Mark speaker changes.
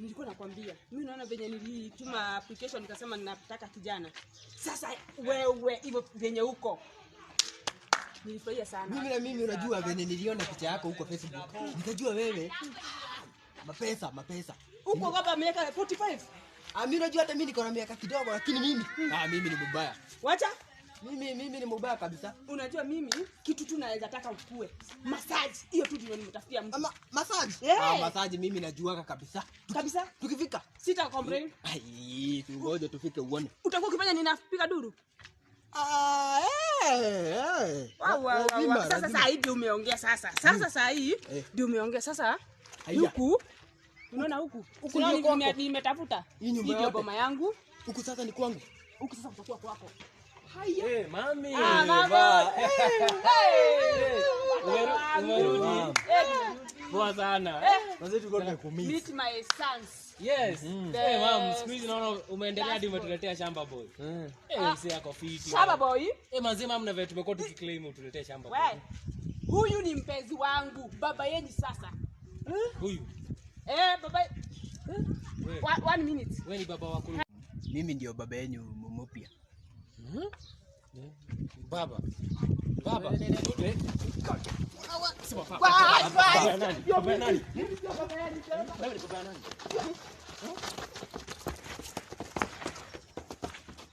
Speaker 1: Nilikuwa nakwambia. Mimi naona venye nilituma application nikasema ninataka kijana. Sasa wewe hivyo venye huko. Nilifurahia sana.
Speaker 2: Mimi unajua venye niliona picha yako huko Facebook. Nikajua wewe mapesa.
Speaker 1: Huko baba miaka 45.
Speaker 2: Mimi unajua hata mimi niko na miaka kidogo lakini mimi mimi ni mbaya.
Speaker 1: Wacha?
Speaker 2: Mimi ni mbaya kabisa.
Speaker 1: Unajua mimi kitu tu naweza taka ukue. Massage. Hiyo tu ndio nimetafutia mtu.
Speaker 2: Massage? Massage mimi najuaka kabisa.
Speaker 1: Kabisa?
Speaker 2: Tukifika
Speaker 1: Sita complain.
Speaker 2: Tungoje tufike uone.
Speaker 1: Utakuwa ukifanya ninapiga duru? Sasa hii ndio umeongea sasa. Sasa hii ndio umeongea sasa. Huku unaona huku nimetafuta. Hii ndio boma yangu.
Speaker 2: Huku sasa ni kwangu.
Speaker 1: Huku sasa utakuwa kwako.
Speaker 3: Haya. Mami.
Speaker 1: Mama.
Speaker 3: Umerudi. Poa sana.
Speaker 2: Sasa tuko tumekumiss.
Speaker 1: Meet my sons.
Speaker 3: Yes. Mama, siku hizi naona umeendelea hadi umetuletea shamba boy. Mzee yako fiti.
Speaker 1: Shamba boy?
Speaker 3: Manzi mama na vile tumekuwa tukiclaim utuletee shamba boy.
Speaker 1: Wewe. Huyu ni mpenzi wangu, baba yenu sasa.
Speaker 3: Huyu.
Speaker 1: Baba. 1 minute.
Speaker 3: Wewe ni baba wako.
Speaker 2: Mimi ndio baba yenu mpya.
Speaker 3: Baba. Sema papa.
Speaker 1: Baba nani?
Speaker 3: Baba nani? Wewe ni baba nani?